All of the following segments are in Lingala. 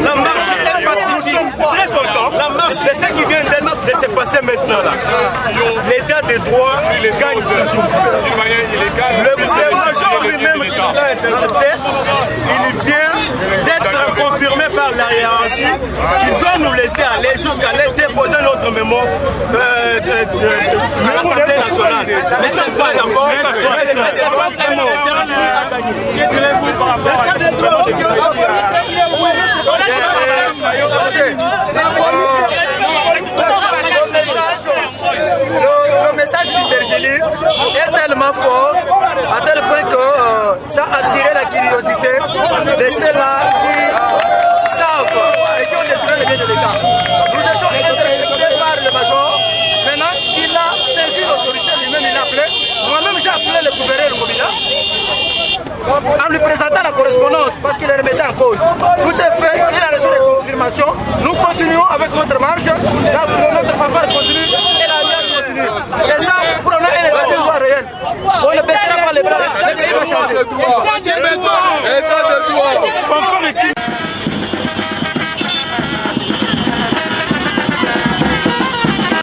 La marche est pacifique. Très content. La marche, c'est ce qui vient de se passer maintenant là. L'état de droit gagne toujours. Le major lui-même qui nous a intercepté, il vient d'être confirmé par la hiérarchie. Il doit nous laisser aller jusqu'à aller déposer notre mémoire à l'Assemblée nationale. Mais ça ne va d'abord. Le message du Sergeli est tellement fort à tel point que ça a attiré la curiosité de ceux-là qui savent et qui ont détruit les biens de l'État. Nous étions interpellés par le major. Maintenant qu'il a saisi l'autorité lui-même, il a appelé. Moi-même j'ai appelé le gouverneur Ngobila en lui présentant la correspondance parce qu'il est remetté en cause. Tout est fait, il a reçu les confirmations. Nous continuons avec notre marche, notre fanfare continue et la lutte continue. C'est ça pour nous un état de droit réel. On ne baissera pas les bras, le pays va changer. État de droit. Fanfare équipe.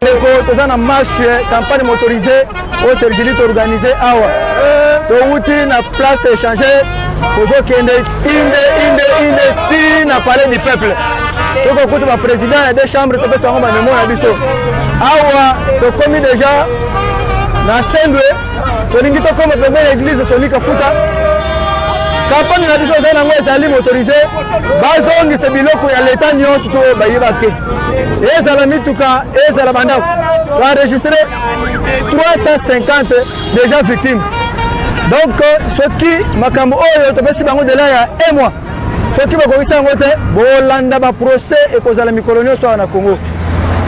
Nous avons une marche, campagne motorisée au Sergeli organisé awa. Outi na place échangée pour ceux qui na palais du peuple. Donc écoute ma président et des chambres to pesa ngoma memo na biso. Awa to commis déjà na Sendwe to ningi to comme première église Sonika Futa. Campagne na biso za ngo ezali motorisé bazongi se biloko ya l'état nyonso to bayibake. Ezala mituka ezala bandako. Va enregistrer 350 déjà victimes. Donc ceux qui makambo oyo topesi bango de là ya un mois. Ceux qui bakokisa ngo te bolanda ba procès et kozala mikolo nyonso na Congo.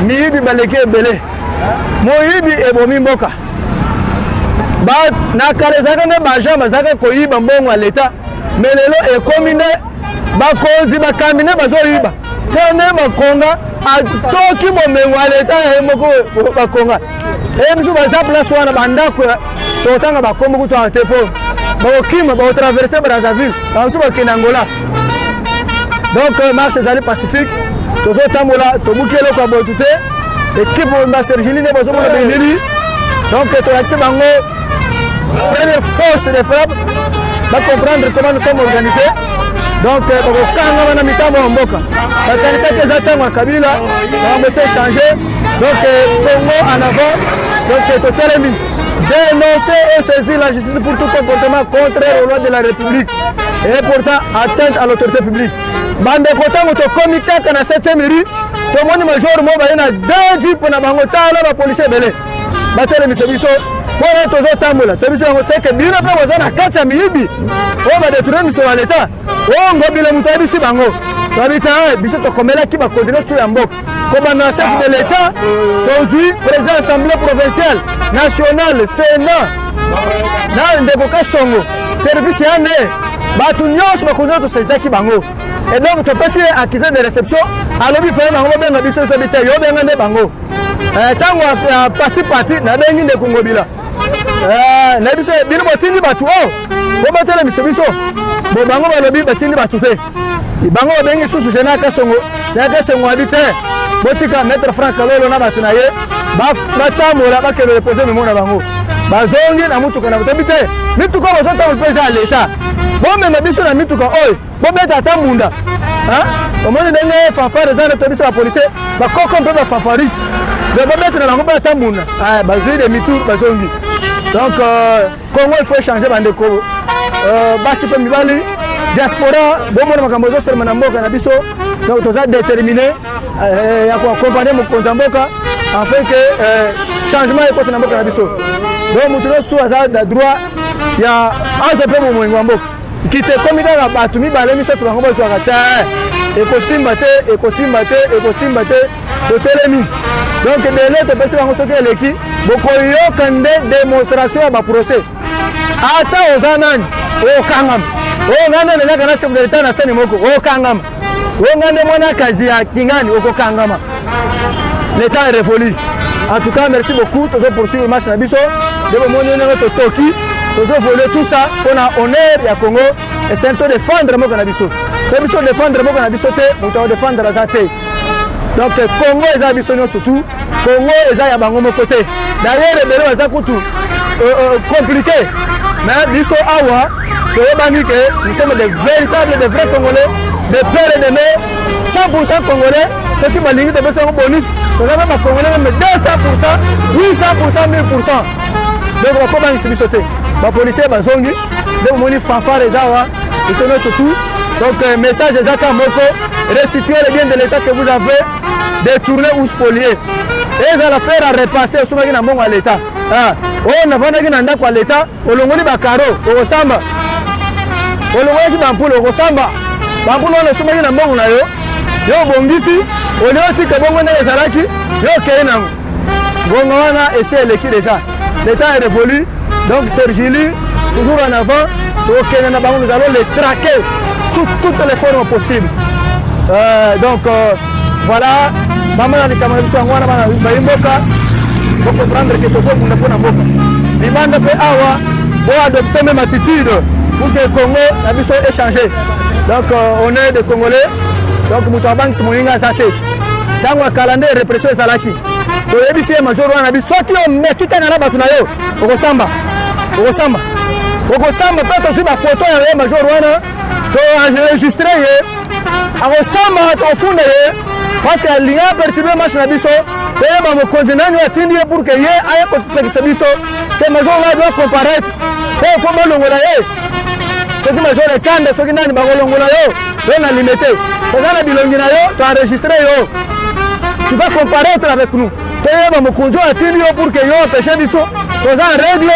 Miyibi baleke ebele. Moyibi ebomi mboka. Ba na kalezaka ne bajamba zaka koyiba mbongo ya l'état. Mais lelo ekomine bakonzi bakamine bazoyiba. Tene bakonga atoki bomengo ya l'état ya moko bakonga. Et biso baza place wana bandako totanga bakombo kuto atepo. Bakokima ba traverser Brazzaville, banso bakena Angola. Donc marche ezali pacifique. Tozo tambola tobukelo kwa botute. Équipe ma Sergeli ne bozo mona beneli. Donc to accès bango première force de frappe. Va comprendre comment nous sommes organisés. Donc bakokanga wana mitambo ya mboka. Bakanisa ke zatanga Kabila, ba se changer. Donc Congo en avant. Donc totalemi dénoncer et saisir la justice pour tout comportement contraire aux lois de la République et pourtant atteinte à l'autorité publique. Bande kotango to comité kana 7e mairie to moni major mo ba yana daji pona bango tala ba policier belé. Batele misebiso pour tozo tambola. To biso ngo seke bino pe wazana kacha miyibi. O ba détruire miso wa l'état. O ngobile mutabi si bango. To habita biso to komela ki ba kozino tu ya mboka. Commandant chef de l'État, aujourd'hui, président de l'Assemblée provinciale, nationale, Sénat, dans le décoca Songo, service yane, Batunios, Makunoto, Sezaki Bango. Et donc, tu passes à accusé de réception, à l'objet de Bango, ben, Abisso, Sabité, Yoben, Bango. Tant parti, n'a pas de Kongobila. N'abisso, Bino Batini Batuo, Bobatela Misobiso, Bobango, Balobi, Batini Batute. Bango, Ben, sous Génaka Songo, Naka Songo habité. Botika mettre Franck Kalolo na batunaye batambola bakende repose memo na bango bazongi na mutuka na botebi te mituka bazotambola mpe eza ya leta bomema biso na mituka oyo bobeta ata mbunda omoni ndenge fanfare eza nde to biso bapolisier bakoko mpe bafanfariste bobeta na bango mpe ata mbunda bazwi de mitu bazongi donc Congo il faut changer bandeko basi mpe mibali diaspora bomona makambo ezosalema na mboka na biso donc toza déterminé ya koaccompagne mokonzi ya mboka afin que changement ekota na mboka na biso donc moto nyonso tu aza na droit ya aza mpe momoyengo ya mboka kite komi kaka bato mibale misato bango bazwaka te ekosimba te totelemi donc dele topesi bango soki eleki bokoyoka nde démonstration ya baprocès ata oza nani okangama ngande nelaka na chef de l'état na sene moko okangama ngande mwana kazi ya kingani okokangama l'état est révolu. En tout cas merci beaucoup tozo poursuivre le match na biso debo moni nanga totoki tozo voler tout ça on a honneur ya Congo et c'est to défendre moko na biso c'est biso défendre moko na biso te moto défendre la te donc Congo eza biso nyonso tout Congo eza ya bango moko te d'ailleurs rebelo eza kutu compliqué mais biso awa toyebani que nous sommes des véritables des vrais Congolais des pères et des mères 100% Congolais ceux qui balingi de besoin bonus toza même Congolais même 200% 800% 1000% donc bakobangisa biso te bapolisier bazongi donc moni fanfare eza awa biso nyonso tout donc message ezaka moko restituer le bien de l'état que vous avez détourné ou spolié et ezala faire à repasser osomaki na mbongo ya l'état oyo navandaki na ndako ya l'état olongoli bakaro okosamba olongolaki bampule okosamba bampule wana osomaki na mbongo na yo yo obongisi olio otika bongo ndenge ezalaki yo okei nango mbongo wana esi eleki déjà l'état est révolu donc Sergili toujours en avant tokende na bango nous allons les traquer sous toutes les formes possibles donc voilà mama na likambo biso yango wana bana bayimboka faut comprendre que tozokunda mpona mboka libanda mpe awa bo adopter même attitude pour que Congo na biso échanger donc on est des Congolais donc moto abangisi moninga aza te ntango ya calendrier répression ezalaki toyebisi ye major wana na biso soki omekikana na bato na yo okosamba mpe tozwi bafoto ya ye major wana toenregistre ye akosamba tofunda ye parce que alingi aperturbe match na biso toyeba mokonzi nani atindi ye pour que ye aye kotekisa biso se major wana doit comparaître po fo balongola ye soki major ekande soki nani bakolongola yo yo na limité toza na bilongi na yo toenregistre yo tu vas comparaître avec nous toyeba mokonzi oyo atindi yo pour que yo empêche biso toza en règle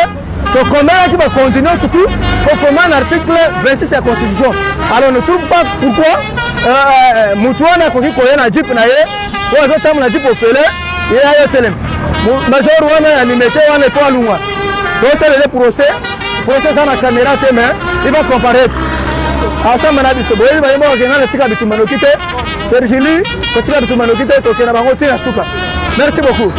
tokomelaki bacontinue surtout conformément à l'article 26 ya constitution alors ne trouve pas pourquoi mutu wana akoki koya na jipe na ye oyo azotambola na jipe ofele ye ayo telema major wana ya limité wana ifo alungwa tosalele procès eza na caméra te mais il va comparaître asamba na biso boyebi bayemba bakenda na tika bitumba noki te Sergili totika bitumba noki te tokenda bango tina suka merci beaucoup.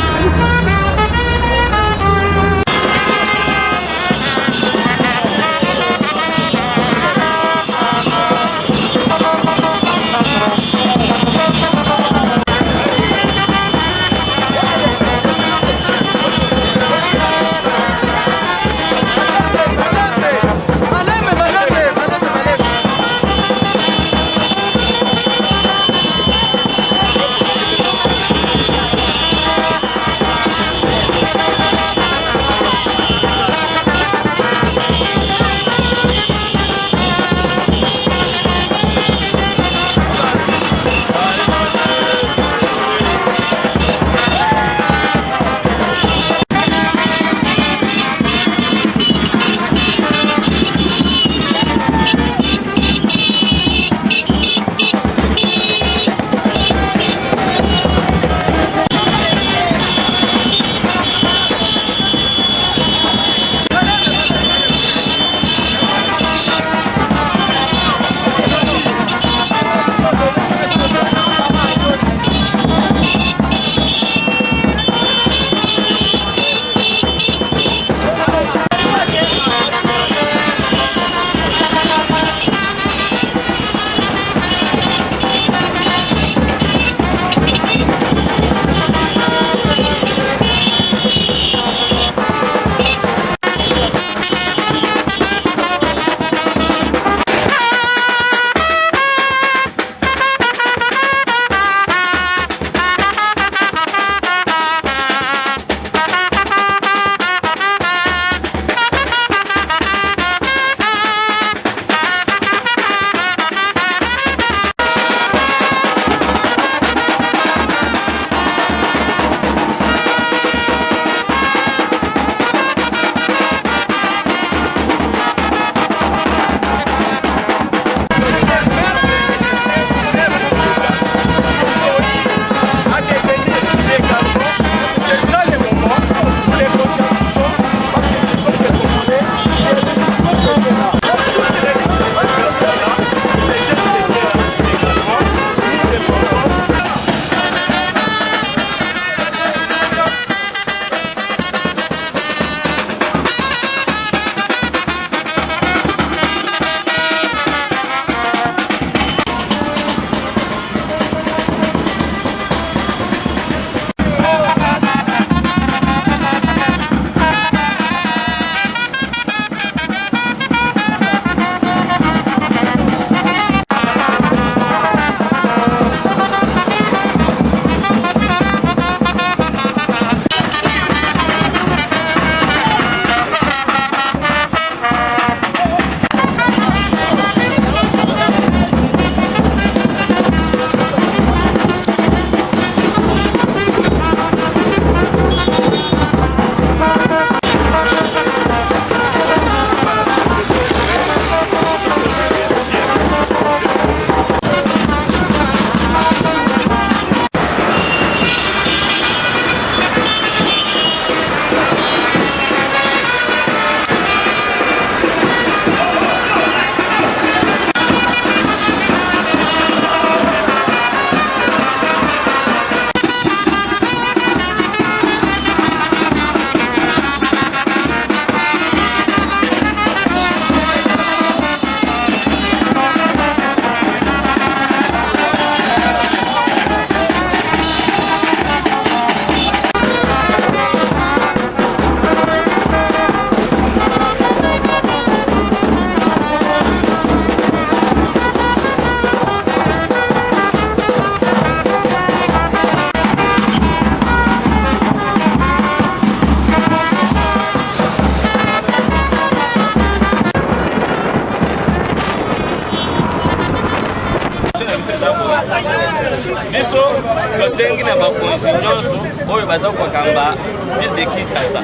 oyo baza kokamba ville de Kinshasa.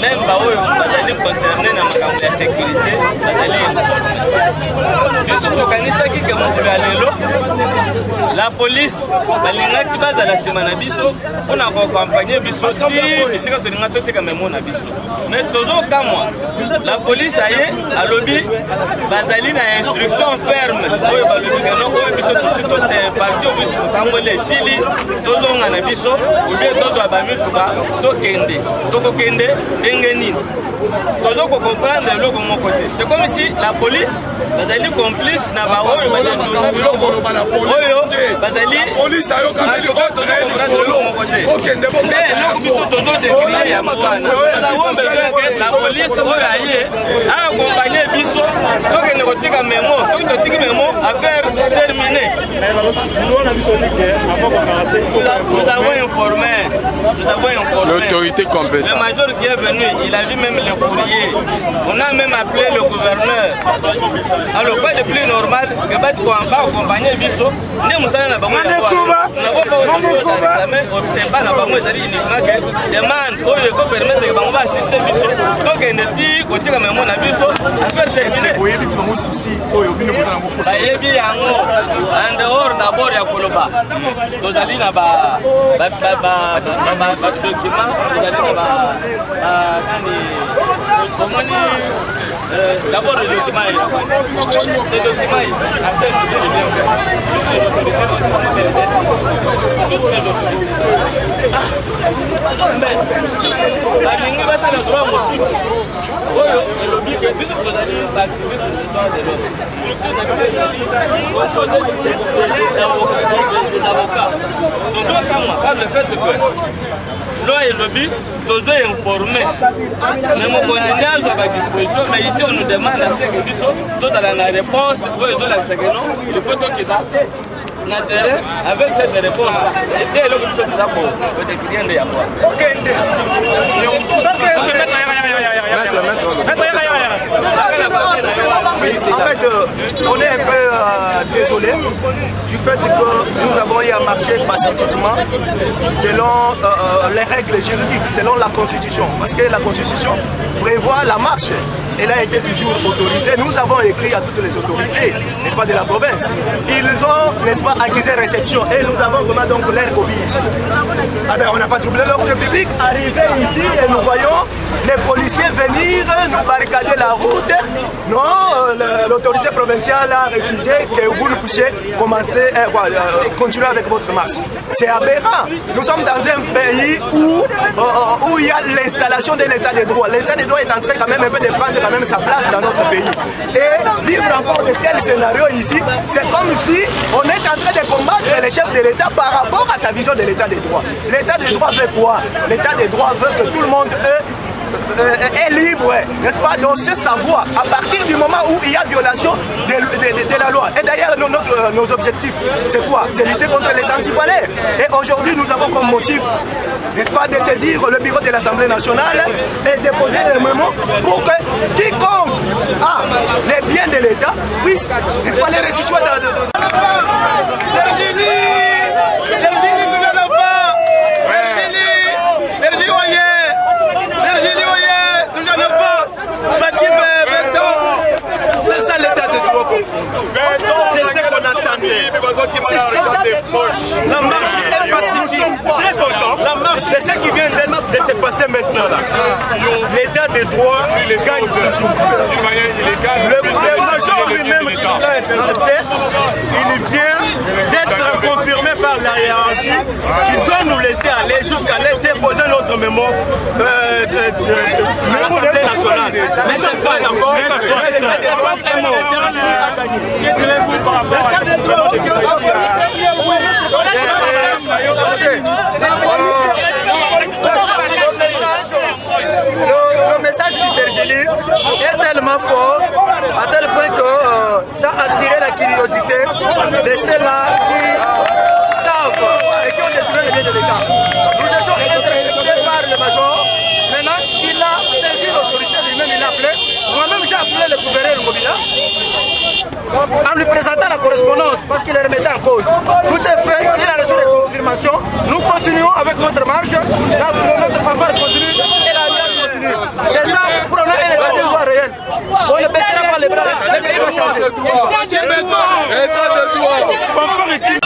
Même baoyo bazali concerné na makambo ya sécurité bazali biso tokanisaki ke mokolo ya lelo la police balingaki bazala nsima na biso mpona koakompagne biso ti bisika tolinga toteka memo na biso mais tozokamwa la police aye alobi bazali na instruction ferme oyo balobi keno oyo biso parti oyo biso totambole esili tozonga na biso obie tozwa bamituka tokokende ndenge nini tozo comprendre eloko moko te. C'est comme si la police bazali complice na baoyo bazali biloko oyo bazali police ayo kameli eloko biso tozo décrire ya mwana la police oyo aye accompagner biso tokende kotika memo soki totiki memo affaire terminée. Nous avons informé l'autorité compétente. Le major qui est venu, il a vu même le courrier. On a même appelé le gouverneur. Alors, quoi de plus normal que battre qu'on va accompagner Bisso. Nous avons pas demande pour le permettre que on va assister Bisso. Donc, il n'est plus côté comme mon avis. Affaire terminée. En dehors d'abord, il y a Koloba. Nous allons là-bas. Document, d'abord le document ces documents ici après c'est la ligne va se le droit motif oyo elobi ke biso tozali baactiviste de l'histoire de l'homme des avocats tozokamwa par le fait que loi elobi tozo informer mais mokonzi nde azwa badisposition mais ici on nous demande à ce que biso tozala na réponse oyo ezolakisa ke non il faut tokeza na terrain avec cette réponse nde eloko biso toza kodécrire nde yango En fait, on est un peu désolé du fait que nous avons eu à marcher pacifiquement selon les règles juridiques, selon la Constitution. Parce que la Constitution prévoit la marche. Elle a été toujours autorisée. Nous avons écrit à toutes les autorités, n'est-ce pas, de la province. Ils ont, n'est-ce pas, accusé réception. Et nous avons vraiment donc l'air oblige. Ah ben, on n'a pas troublé l'ordre public. Arrivé ici et nous voyons les policiers venir nous barricader la route. Non, l'autorité provinciale a refusé que vous ne puissiez commencer, continuer avec votre marche. C'est aberrant. Nous sommes dans un pays où il y a l'installation de l'état de droit. L'état de droit est en train quand même un peu de prendre quand même sa place dans notre pays. Et vivre encore de tels scénarios ici, c'est comme si on est en train de combattre les chefs de l'État par rapport à sa vision de l'état de droit. L'état de droit veut quoi? L'état de droit veut que tout le monde est libre, n'est-ce pas, dans ce savoir à partir du moment où il y a violation de la loi. Et d'ailleurs, nos objectifs, c'est quoi? C'est lutter contre les antipolaires. Et aujourd'hui, nous avons comme motif, n'est-ce pas, de saisir le bureau de l'Assemblée nationale et déposer le mémo pour que quiconque a les biens de l'État puisse, n'est-ce pas, les restituer c'est ça l'état de droit. C'est ce qu'on attendait. La marche est pacifique. Très content. La marche, c'est ce qui vient de se passer maintenant là. L'état de droit gagne toujours. Le major lui-même qui nous a intercepté, il vient d'être confirmé par la hiérarchie qui doit nous laisser aller jusqu'à aller déposer notre mémo à l'Assemblée nationale. Mais c'est pas d'accord. Le message du Sergeli est tellement fort à tel point que ça a attiré la curiosité de ceux-là qui savent et qui ont détruit les biens de l'État. Nous étions interpellés par le major. Maintenant, il a saisi l'autorité lui-même, il a appelé. Moi-même, j'ai appelé le gouverneur Mobila en lui présentant la correspondance parce qu'il est remetté en cause. Tout est fait, il a reçu les confirmations. Nous continuons continuons avec notre marche, notre fanfare continue et la lutte continue. C'est ça pour nous un état de droit réel. On ne baissera pas les bras, le pays va changer. État de droit. Fanfare est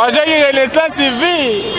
J'ai une renaissance civile.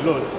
L'autre.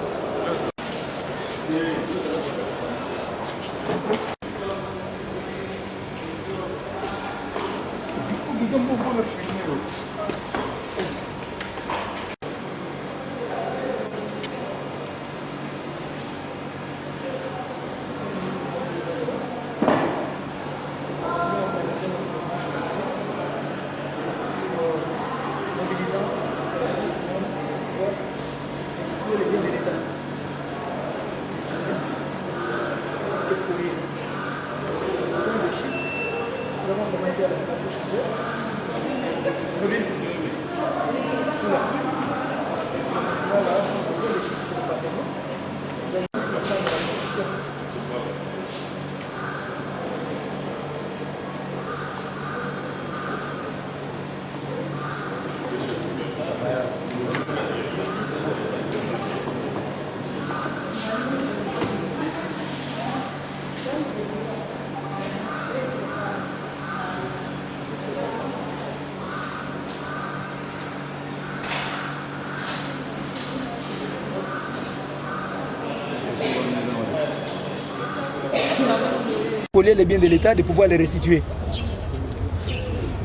spolier les biens de l'État, de pouvoir les restituer.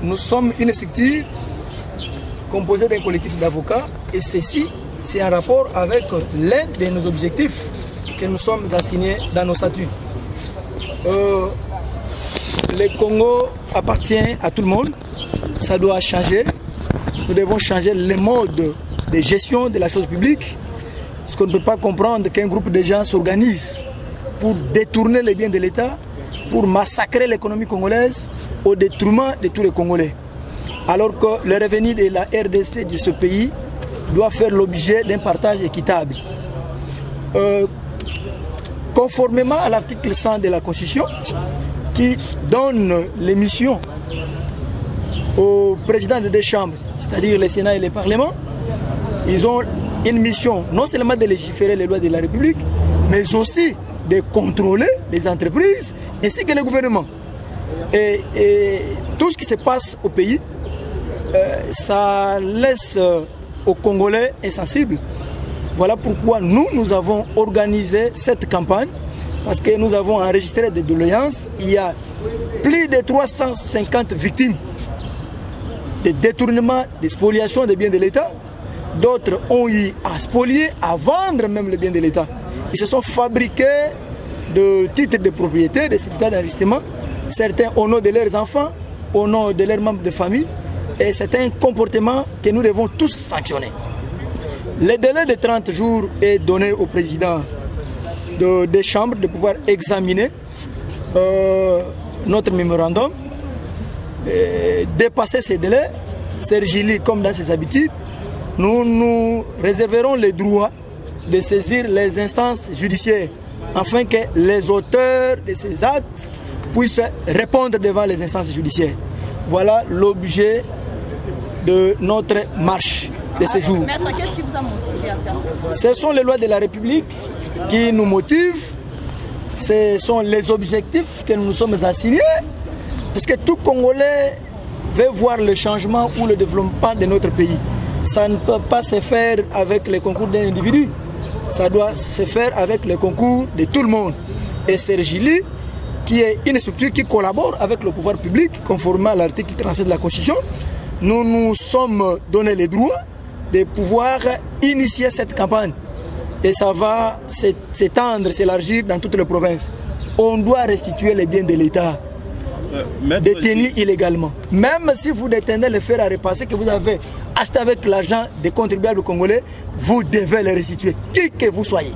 Nous sommes une structure composée d'un collectif d'avocats et ceci, c'est en rapport avec l'un de nos objectifs que nous sommes assignés dans nos statuts. Le Congo appartient à tout le monde, ça doit changer. Nous devons changer le mode de gestion de la chose publique, parce qu'on ne peut pas comprendre qu'un groupe de gens s'organise pour détourner les biens de l'État, pour massacrer l'économie congolaise au détriment de tous les Congolais. Alors que le revenu de la RDC de ce pays doit faire l'objet d'un partage équitable. Conformément à l'article 100 de la Constitution, qui donne les missions au président des deux chambres, c'est-à-dire le Sénat et le Parlement, ils ont une mission non seulement de légiférer les lois de la République, mais aussi de contrôler les entreprises ainsi que le gouvernement. Et tout ce qui se passe au pays, ça laisse aux Congolais insensibles. Voilà pourquoi nous avons organisé cette campagne, parce que nous avons enregistré des doléances. Il y a plus de 350 victimes de détournement, de spoliation des biens de l'État. D'autres ont eu à spolier, à vendre même les biens de l'État. Ils se sont fabriqués de titres de propriété, de certificats d'enregistrement, certains au nom de leurs enfants, au nom de leurs membres de famille. Et c'est un comportement que nous devons tous sanctionner. Le délai de 30 jours est donné au président des chambres de pouvoir examiner notre mémorandum. Dépasser ces délais, Sergili, comme dans ses habitudes, nous nous réserverons le droit de saisir les instances judiciaires afin que les auteurs de ces actes puissent répondre devant les instances judiciaires. Voilà l'objet de notre marche de ce jour. Maître, qu'est-ce qui vous a motivé à faire ça? Ce sont les lois de la République qui nous motivent. Ce sont les objectifs que nous nous sommes assignés. Parce que tout Congolais veut voir le changement ou le développement de notre pays. Ça ne peut pas se faire avec le concours d'un individu. Ça doit se faire avec le concours de tout le monde. Et Sergili, qui est une structure qui collabore avec le pouvoir public, conformément à l'article 37 de la Constitution, nous nous sommes donné le droit de pouvoir initier cette campagne. Et ça va s'étendre, s'élargir dans toutes les provinces. On doit restituer les biens de l'État détenus illégalement. Même si vous détenez les fers à repasser que vous avez acheté avec l'argent des contribuables congolais, vous devez les restituer, qui que vous soyez.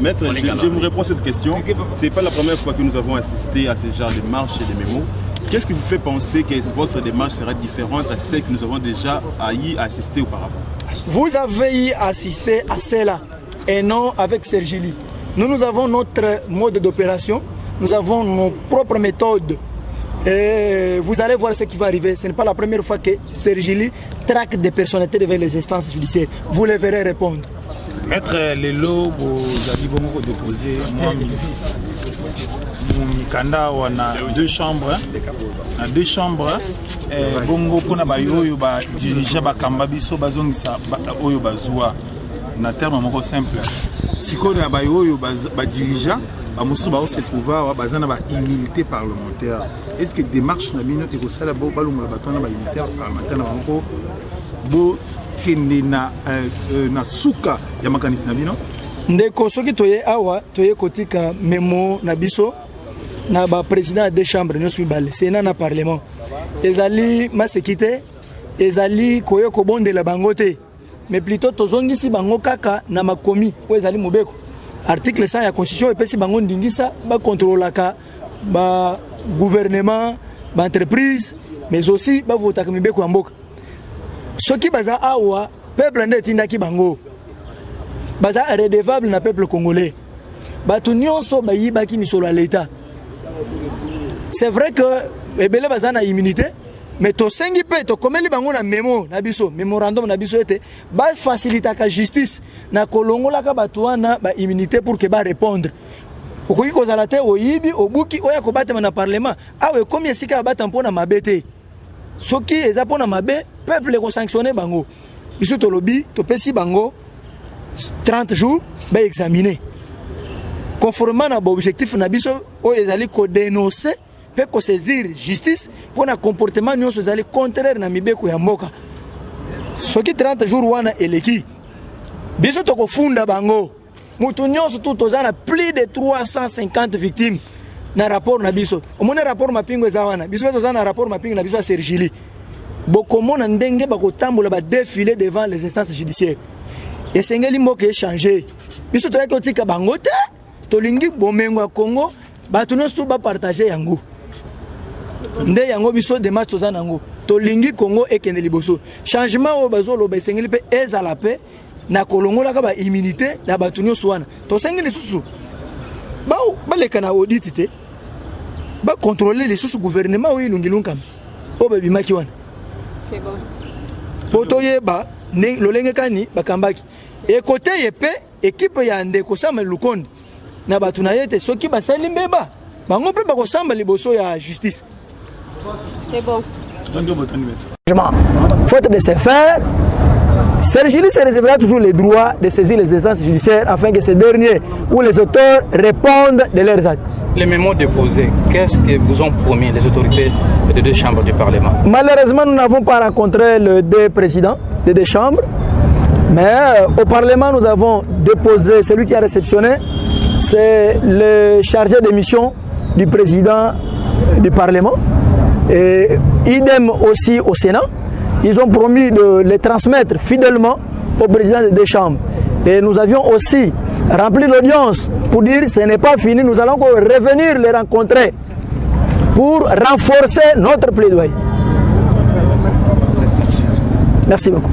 Maître, je vous réponds à cette question. Ce n'est pas la première fois que nous avons assisté à ce genre de marches et de mémos. Qu'est-ce qui vous fait penser que votre démarche sera différente à celle que nous avons déjà assisté auparavant? Vous avez y assisté à cela et non avec Sergili. Nous avons notre mode d'opération, nous avons nos propres méthodes. Et vous allez voir ce qui va arriver. Ce n'est pas la première fois que Sergili traque des personnalités devant les instances judiciaires. Vous les verrez répondre. Maître Lelo, vous avez beaucoup déposé. Mikanda, on a deux chambres. On a deux chambres. Bongo, pour na diriger Bakambabiso, bazongisa oyo bazua. Na terme moko simple. Si on a dirigeant, bamusu ba se trouva bazana ba immunité parlementaire. Est-ce que démarche na bino et ko sala bo balungu la batona ba immunité parlementaire na banko bo kende na suka ya makanisi na bino? Ndeko soki toye awa toye kotika memo na biso na ba président des chambres nyonso mibale Sénat na parlement ezali masekite ezali koye kobondela bango te mais plutôt tozongisi bango kaka na makomi po ezali mobeko article 100 ya constitution epesi bango ndingisa ba contrôlaka ba gouvernement ba entreprise mais aussi ba votaka mibeko ya mboka soki baza awa peuple nde tindaki bango baza redevable na peuple congolais batu nyonso bayibaki misolo ya l'État. C'est vrai que ebele baza na immunité mais to sengi pe to komeli bango na memo na biso mémorandum na biso ete ba facilitaka justice na kolongola ka batu wana ba immunité pour que ba répondre okoki kozala te oyibi obuki oya kobatema na parlement awe komi esika bata mpona mabete soki eza pona mabe peuple ko sanctionner bango biso to lobi to pesi bango 30 jours ba examiner conformément à l'objectif nabiso o ezali ko dénoncer pe ko saisir justice pour un comportement nyonso ezali contraire na mibeko ya mboka soki 30 jours wana eleki biso to ko funda bango mutu nyonso tout ozana plus de 350 victimes na rapport na biso omona rapport mapingo eza wana biso ozana rapport mapingo na biso a Sergili bokomona ndenge bakotambola ba défiler devant les instances judiciaires et sengeli mboka échanger biso to yaki tika bango te tolingi bomengo ya Congo bato nyonso ba partager yango nde yango biso démarche tozana yango tolingi Congo ekende liboso changement o bazolo ba sengeli pe ezala pe na kolongola ka ba immunité na bato nyonso wana to sengeli susu ba leka na audit te ba contrôler les sous gouvernement o ilungilunga o ba bimaki wana c'est bon poto yeba lolenge kani bakambaki et côté yepe équipe ya ndeko sama lukonde na batu na yete soki basali mbeba bango pe bakosamba liboso ya justice c'est bon faute de se faire Sergili se réservera toujours le droit de saisir les instances judiciaires afin que ces derniers ou les auteurs répondent de leurs actes. Les mémos déposés, qu'est-ce que vous ont promis les autorités des deux chambres du Parlement? Malheureusement, nous n'avons pas rencontré les deux présidents des deux chambres, mais au Parlement, nous avons déposé, celui qui a réceptionné, c'est le chargé de mission du président du Parlement, et idem aussi au Sénat. Ils ont promis de les transmettre fidèlement au président des deux chambres. Et nous avions aussi rempli l'audience pour dire que ce n'est pas fini, nous allons encore revenir les rencontrer pour renforcer notre plaidoyer. Merci beaucoup.